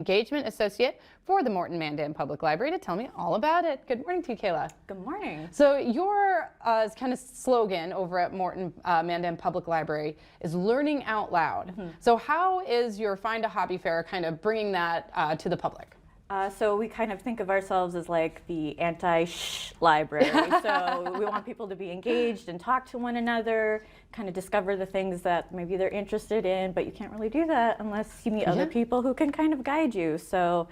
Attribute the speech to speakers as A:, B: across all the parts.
A: Engagement Associate for the Morton Mandan Public Library to tell me all about it. Good morning to you, Kayla.
B: Good morning.
A: So your kind of slogan over at Morton Mandan Public Library is learning out loud. So how is your Find a Hobby Fair kind of bringing that to the public?
B: So we kind of think of ourselves as like the anti-shh library. So we want people to be engaged and talk to one another, kind of discover the things that maybe they're interested in, but you can't really do that unless you meet other people who can kind of guide you. So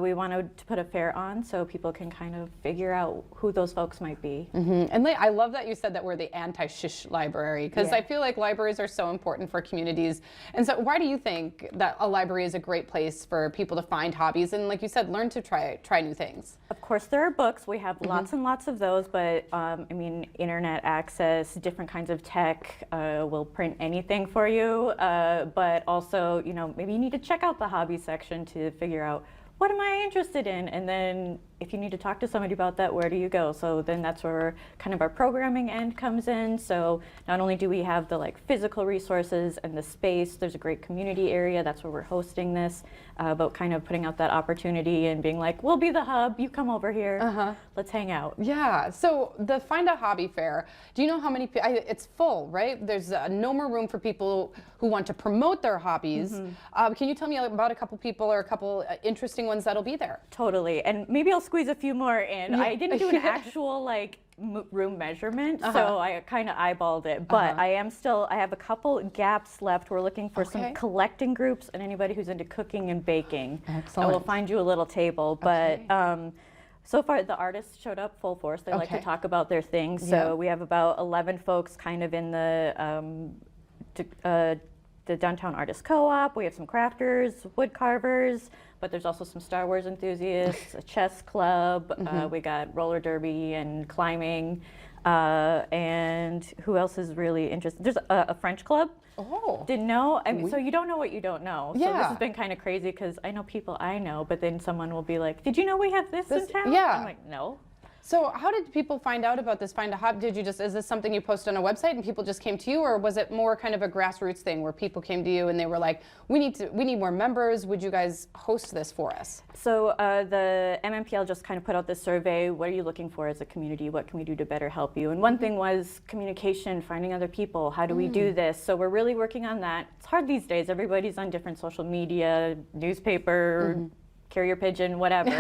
B: we wanted to put a fair on so people can kind of figure out who those folks might be.
A: And I love that you said that we're the anti-shush library, because I feel like libraries are so important for communities. And so why do you think that a library is a great place for people to find hobbies and, like you said, learn to try new things?
B: Of course, there are books. We have lots and lots of those, but I mean, internet access, different kinds of tech will print anything for you. But also, you know, maybe you need to check out the hobby section to figure out what am I interested in? And then if you need to talk to somebody about that, where do you go? So then that's where kind of our programming end comes in. So not only do we have the like physical resources and the space, there's a great community area, that's where we're hosting this, but kind of putting out that opportunity and being like, we'll be the hub, you come over here, let's hang out.
A: Yeah, so the Find a Hobby Fair, do you know how many people, it's full, right? There's no more room for people who want to promote their hobbies. Can you tell me about a couple people or a couple interesting ones that'll be there?
B: Totally, and maybe I'll squeeze a few more in. I didn't do an actual like room measurement, so I kind of eyeballed it, but I have a couple gaps left. We're looking for some collecting groups and anybody who's into cooking and baking.
A: Excellent.
B: I will find you a little table, but so far the artists showed up full force. They like to talk about their things, so we have about 11 folks kind of in the Downtown Artists Co-op. We have some crafters, wood carvers, but there's also some Star Wars enthusiasts, a chess club, we got roller derby and climbing, and who else is really interested? There's a French club.
A: Oh.
B: Didn't know? I mean, so you don't know what you don't know. So
A: Yeah.
B: this has been kind of crazy because I know people I know, but then someone will be like, did you know we have this in town?
A: Yeah.
B: I'm like, no.
A: So how did people find out about this Find a Hobby? Is this something you posted on a website and people just came to you, or was it more kind of a grassroots thing where people came to you and they were like, we need more members, would you guys host this for us?
B: So the MMPL just kind of put out this survey, what are you looking for as a community, what can we do to better help you? And one thing was communication, finding other people, how do we do this? So we're really working on that. It's hard these days, everybody's on different social media, newspaper, carrier pigeon, whatever.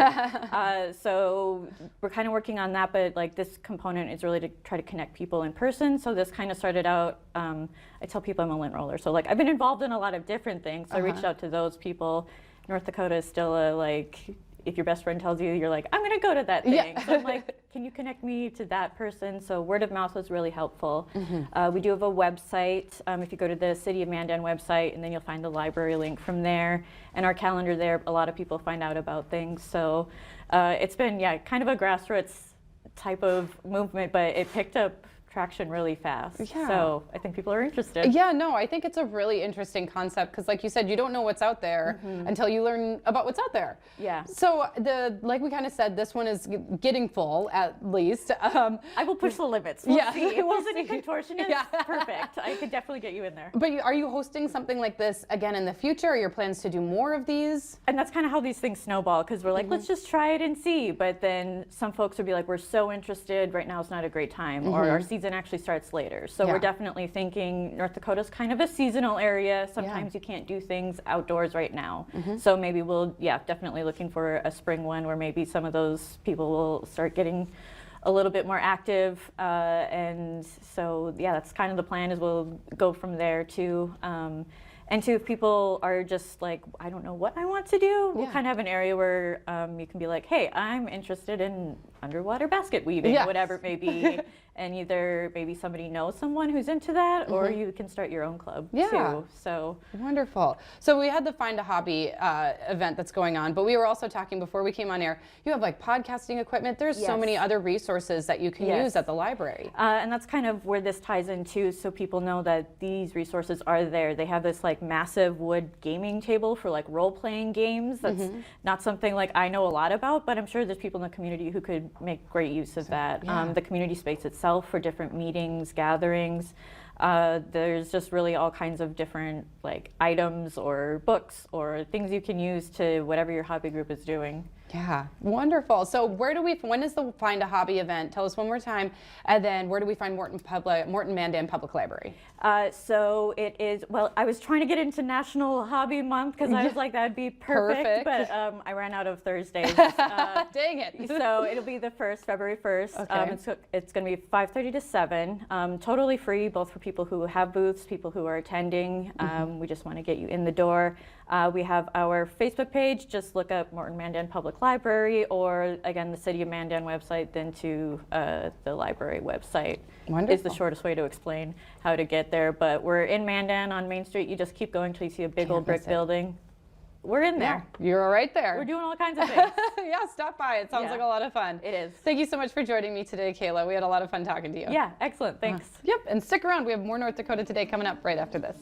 B: So we're kind of working on that, but like this component is really to try to connect people in person. So this kind of started out, I tell people I'm a lint roller. So like I've been involved in a lot of different things. So I reached out to those people. North Dakota is still a like, if your best friend tells you, you're like, I'm gonna go to that thing. So I'm like, can you connect me to that person? So word of mouth was really helpful. We do have a website. If you go to the City of Mandan website, and then you'll find the library link from there. And our calendar there, a lot of people find out about things. So it's been, kind of a grassroots type of movement, but it picked up traction really fast. So I think people are interested.
A: Yeah, no, I think it's a really interesting concept because, like you said, you don't know what's out there until you learn about what's out there.
B: Yeah.
A: So like we kind of said, this one is getting full at least.
B: I will push the limits. We'll see. If
A: We'll
B: there's any
A: see.
B: contortionists, perfect. I could definitely get you in there.
A: But are you hosting something like this again in the future? Are your plans to do more of these?
B: And that's kind of how these things snowball, because we're like, let's just try it and see. But then some folks would be like, we're so interested, right now is not a great time, or our season actually starts later. So we're definitely thinking North Dakota's kind of a seasonal area. Sometimes you can't do things outdoors right now. So maybe we'll, definitely looking for a spring one where maybe some of those people will start getting a little bit more active. And so, that's kind of the plan, is we'll go from there too. And two, if people are just like, I don't know what I want to do, we'll kind of have an area where you can be like, hey, I'm interested in underwater basket weaving, whatever it may be. And either maybe somebody knows someone who's into that, or you can start your own club too. So
A: wonderful. So we had the Find a Hobby event that's going on, but we were also talking before we came on air, you have like podcasting equipment. There's so many other resources that you can use at the library.
B: And that's kind of where this ties in too, so people know that these resources are there. They have this like massive wood gaming table for like role-playing games. That's not something like I know a lot about, but I'm sure there's people in the community who could make great use of that. The community space itself for different meetings, gatherings. There's just really all kinds of different like items or books or things you can use to whatever your hobby group is doing.
A: Yeah, wonderful. So when is the Find a Hobby event? Tell us one more time. And then where do we find Morton Mandan Public Library?
B: So it is, well, I was trying to get into National Hobby Month because I was like, that'd be perfect. But I ran out of Thursdays.
A: Dang it.
B: So it'll be the February 1st.
A: Okay.
B: It's going to be 5:30 to 7. Totally free, both for people who have booths, people who are attending. We just want to get you in the door. We have our Facebook page. Just look up Morton Mandan Public Library, or again, the City of Mandan website, then to the library website.
A: Wonderful.
B: Is the shortest way to explain how to get there. But we're in Mandan on Main Street. You just keep going till you see a big old brick building. We're in there.
A: Yeah, you're right there.
B: We're doing all kinds of things.
A: Yeah, stop by. It sounds like a lot of fun.
B: It is.
A: Thank you so much for joining me today, Kayla. We had a lot of fun talking to you.
B: Yeah, excellent. Thanks.
A: Yep, and stick around. We have more North Dakota Today coming up right after this.